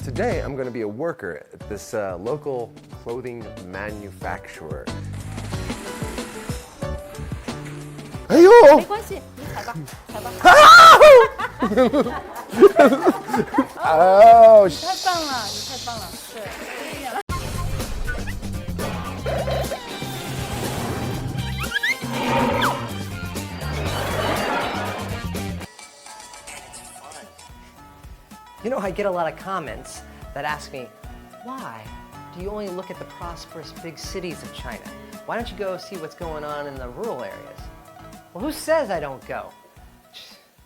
Today, I'm going to be a worker at this local clothing manufacturer. 哎呦！没关系，你踩吧，踩吧。哦，你太棒了，你太棒了，对。You know, I get a lot of comments that ask me, why do you only look at the prosperous big cities of China? Why don't you go see what's going on in the rural areas? Well, who says I don't go?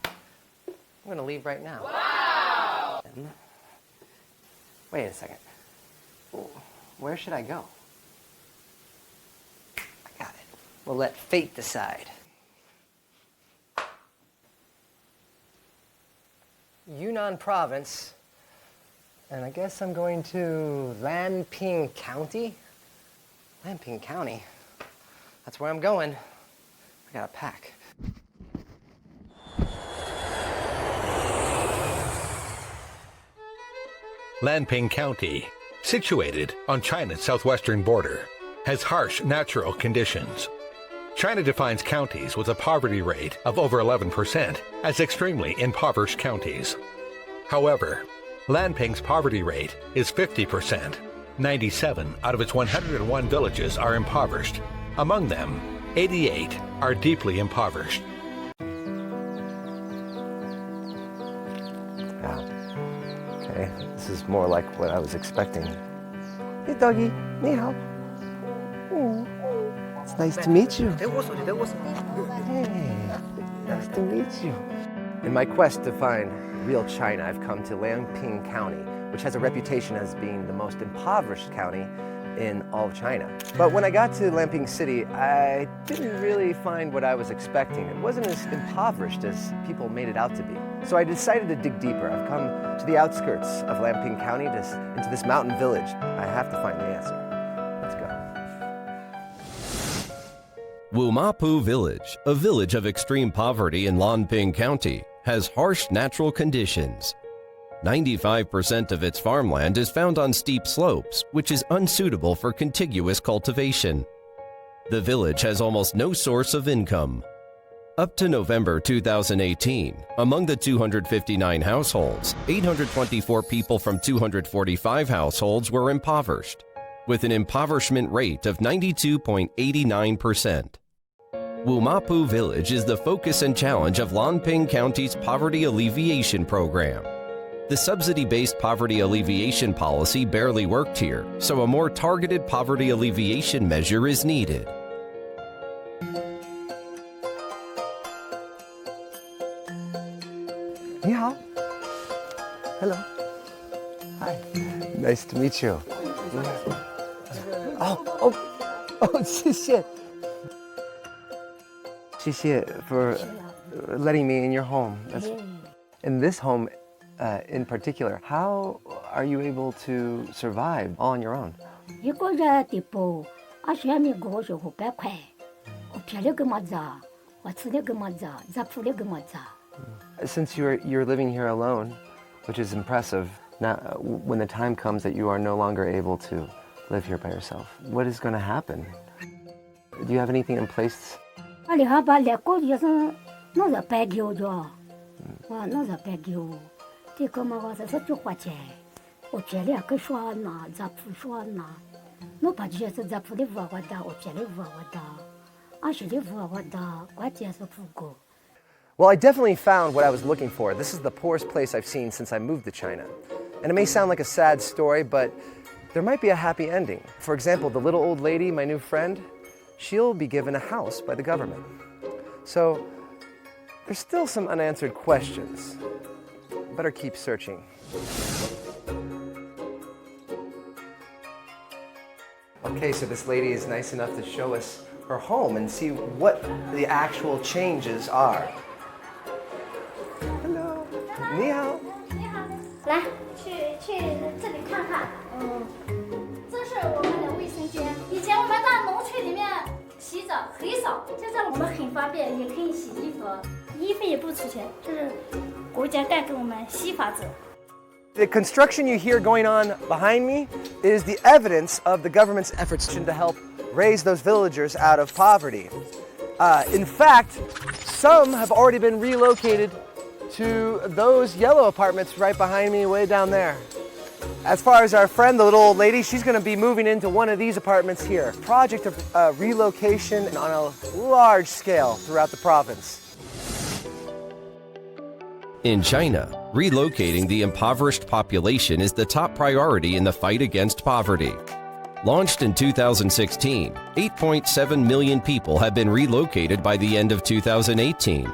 I'm going to leave right now. Wow! Wait a second. Where should I go? I got it. We'll let fate decide. Yunnan province, and I guess I'm going to Lanping County. Lanping County? That's where I'm going. I gotta pack. Lanping County, situated on China's southwestern border, has harsh natural conditions. China defines counties with a poverty rate of over 11% as extremely impoverished counties. However, Lanping's poverty rate is 50%. 97 out of its 101 villages are impoverished. Among them, 88 are deeply impoverished. Okay, this is more like what I was expecting. Hey, doggy. Ni hao. It's nice to meet you. Hey, nice to meet you. In my quest to find real China, I've come to Lanping County, which has a reputation as being the most impoverished county in all of China. But when I got to Lanping City, I didn't really find what I was expecting. It wasn't as impoverished as people made it out to be. So I decided to dig deeper. I've come to the outskirts of Lanping County, into this mountain village. I have to find the answer. Let's go. Wumapu Village, a village of extreme poverty in Lanping County, has harsh natural conditions. 95% of its farmland is found on steep slopes, which is unsuitable for contiguous cultivation. The village has almost no source of income. Up to November 2018, among the 259 households, 824 people from 245 households were impoverished, with an impoverishment rate of 92.89%. Wumapu Village is the focus and challenge of Lanping County's Poverty Alleviation Program. The subsidy-based poverty alleviation policy barely worked here, so a more targeted poverty alleviation measure is needed. Ni hao. Hello. Hi. Nice to meet you. Oh, 谢谢. 谢谢 for letting me in your home. In this home, in particular, how are you able to survive all on your own? 一个人的包，20米高是500块，我漂亮个么子，我吃的个么子，咱铺的个么子。 Since you're living here alone, which is impressive, now when the time comes that you are no longer able to live here by yourself, what is going to happen? Do you have anything in place? 我里哈把两个月是弄着白酒着，我弄着白酒，这个嘛我是就花钱，我漂亮个说呢，咱铺说呢，我把这是咱铺的我的，我漂亮我的，20的我的，关键是铺过。 Well, I definitely found what I was looking for. This is the poorest place I've seen since I moved to China. And it may sound like a sad story, but there might be a happy ending. For example, the little old lady, my new friend, she'll be given a house by the government. So there's still some unanswered questions. Better keep searching. Okay, so this lady is nice enough to show us her home and see what the actual changes are. Hello. 你好。你好，来，去这里看看。这是我们的卫生间。以前我们到农村里面洗澡很少，现在我们很方便，也可以洗衣服，衣服也不出钱，这是国家带给我们洗发者。The construction you hear going on behind me is the evidence of the government's efforts to help raise those villagers out of poverty. In fact, some have already been relocated to those yellow apartments right behind me, way down there. As far as our friend, the little old lady, she's going to be moving into one of these apartments here. Project of relocation on a large scale throughout the province. In China, relocating the impoverished population is the top priority in the fight against poverty. Launched in 2016, 8.7 million people have been relocated by the end of 2018.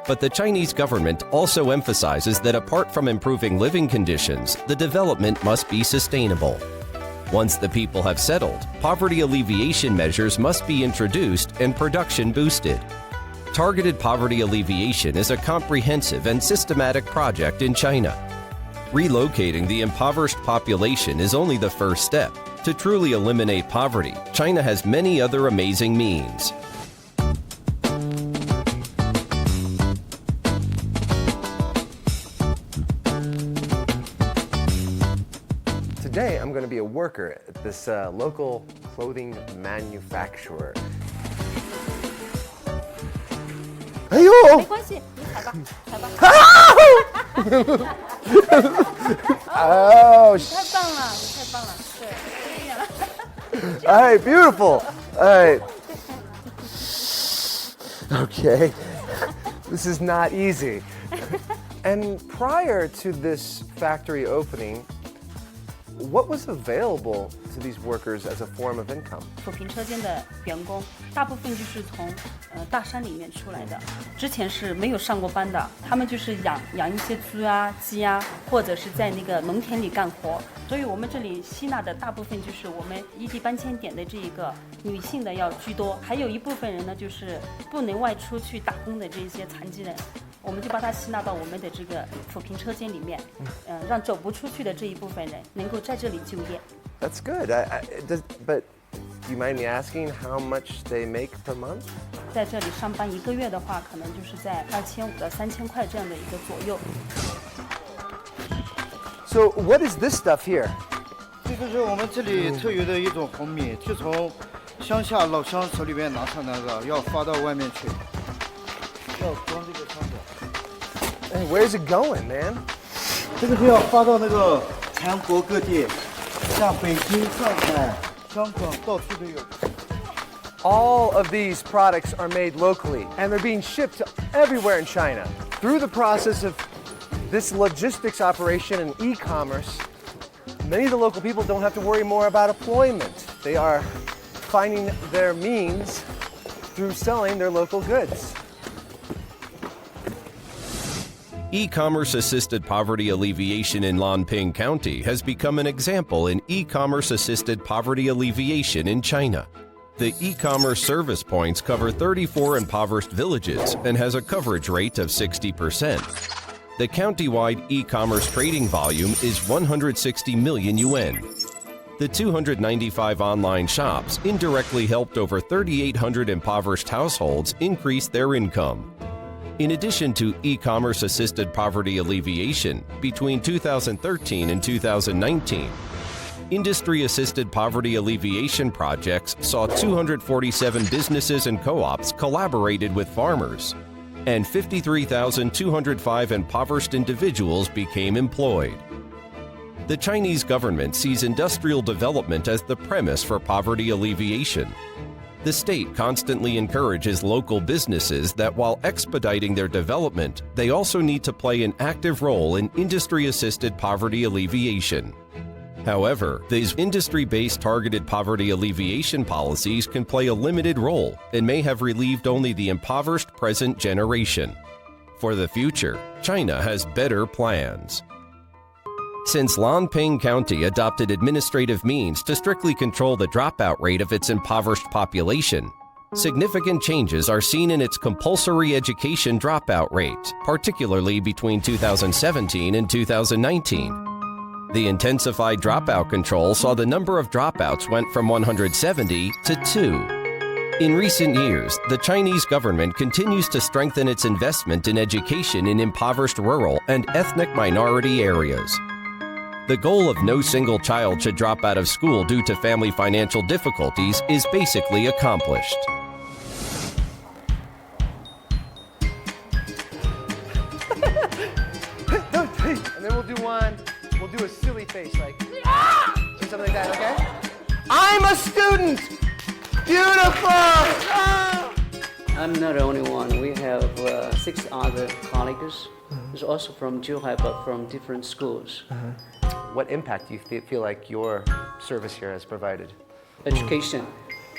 But the Chinese government also emphasizes that apart from improving living conditions, the development must be sustainable. Once the people have settled, poverty alleviation measures must be introduced and production boosted. Targeted poverty alleviation is a comprehensive and systematic project in China. Relocating the impoverished population is only the first step. To truly eliminate poverty, China has many other amazing means. Today, I'm going to be a worker at this local clothing manufacturer. 哎呦！没关系，你踩吧，踩吧。Oh, 你太棒了，你太棒了，对，可以了。all right, beautiful. All right. Okay. This is not easy. And prior to this factory opening, what was available to these workers as a form of income? 扶贫车间的员工大部分就是从大山里面出来的，之前是没有上过班的，他们就是养一些猪啊、鸡啊，或者是在那个农田里干活。所以我们这里吸纳的大部分就是我们异地搬迁点的这一个女性的要居多，还有一部分人呢就是不能外出去打工的这一些残疾人。我们就把它吸纳到我们的这个扶贫车间里面，让走不出去的这一部分人能够在这里就业。That's good. But do you mind me asking how much they make per month? 在这里上班1个月的话，可能就是在2500到3000块这样的一个左右。So what is this stuff here? 这个是我们这里特有的一种红米，就从乡下老乡手里面拿上来的，要发到外面去，要装这个箱子。Hey, where's it going, man? 这个是要发到那个全国各地，像北京、上海、香港，到处都有。All of these products are made locally, and they're being shipped everywhere in China. Through the process of this logistics operation and e-commerce, many of the local people don't have to worry more about employment. They are finding their means through selling their local goods. E-commerce assisted poverty alleviation in Lanping County has become an example in e-commerce assisted poverty alleviation in China. The e-commerce service points cover 34 impoverished villages and has a coverage rate of 60%. The county-wide e-commerce trading volume is 160 million yuan. The 295 online shops indirectly helped over 3,800 impoverished households increase their income. In addition to e-commerce assisted poverty alleviation, between 2013 and 2019, industry-assisted poverty alleviation projects saw 247 businesses and co-ops collaborated with farmers, and 53,205 impoverished individuals became employed. The Chinese government sees industrial development as the premise for poverty alleviation. The state constantly encourages local businesses that while expediting their development, they also need to play an active role in industry-assisted poverty alleviation. However, these industry-based targeted poverty alleviation policies can play a limited role and may have relieved only the impoverished present generation. For the future, China has better plans. Since Lanping County adopted administrative means to strictly control the dropout rate of its impoverished population, significant changes are seen in its compulsory education dropout rate, particularly between 2017 and 2019. The intensified dropout control saw the number of dropouts went from 170 to 2. In recent years, the Chinese government continues to strengthen its investment in education in impoverished rural and ethnic minority areas. The goal of no single child should drop out of school due to family financial difficulties is basically accomplished. And then we'll do a silly face, like, do something like that, okay? I'm a student! Beautiful! Ah! I'm not the only one. We have 6 other colleagues. It's also from Zhuhai, but from different schools. What impact do you feel like your service here has provided? Education,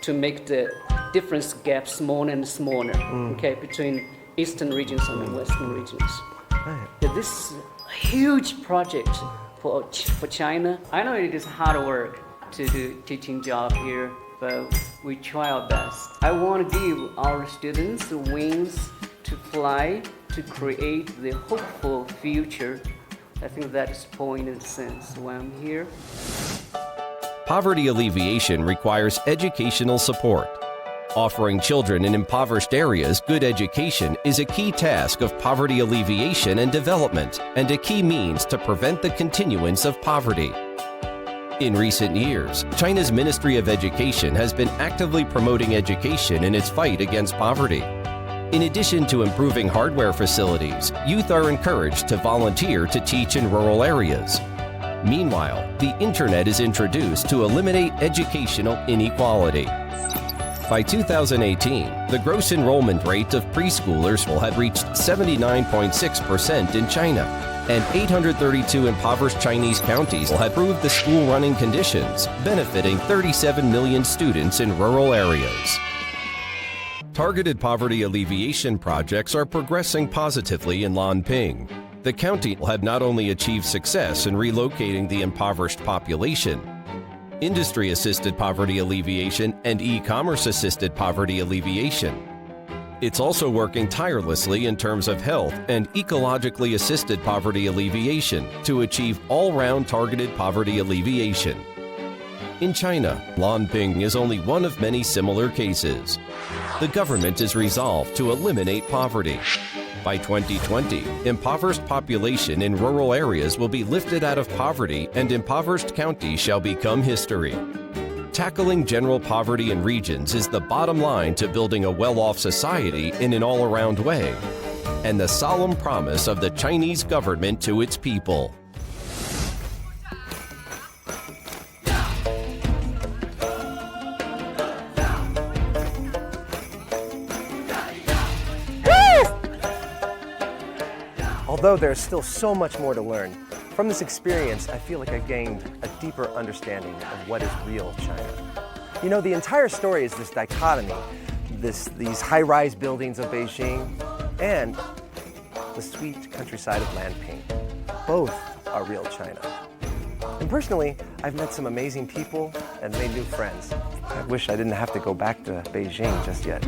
to make the difference gap smaller and smaller, okay, between eastern regions and the western regions. Yeah, this is a huge project for China. I know it is hard work to do teaching job here, but we try our best. I want to give our students the wings to fly, to create the hopeful future. I think that is the point and sense why I'm here. Poverty alleviation requires educational support. Offering children in impoverished areas good education is a key task of poverty alleviation and development, and a key means to prevent the continuance of poverty. In recent years, China's Ministry of Education has been actively promoting education in its fight against poverty. In addition to improving hardware facilities, youth are encouraged to volunteer to teach in rural areas. Meanwhile, the internet is introduced to eliminate educational inequality. By 2018, the gross enrollment rate of preschoolers had reached 79.6% in China, and 832 impoverished Chinese counties had improved the school running conditions, benefiting 37 million students in rural areas. Targeted poverty alleviation projects are progressing positively in Lanping. The county had not only achieved success in relocating the impoverished population, industry-assisted poverty alleviation, and e-commerce-assisted poverty alleviation. It's also working tirelessly in terms of health and ecologically assisted poverty alleviation to achieve all-round targeted poverty alleviation. In China, Lanping is only one of many similar cases. The government is resolved to eliminate poverty. By 2020, impoverished population in rural areas will be lifted out of poverty, and impoverished counties shall become history. Tackling general poverty in regions is the bottom line to building a well-off society in an all-around way, and the solemn promise of the Chinese government to its people. Although there's still so much more to learn, from this experience, I feel like I gained a deeper understanding of what is real China. You know, the entire story is this dichotomy, these high-rise buildings of Beijing and the sweet countryside of Lanping. Both are real China. And personally, I've met some amazing people and made new friends. I wish I didn't have to go back to Beijing just yet.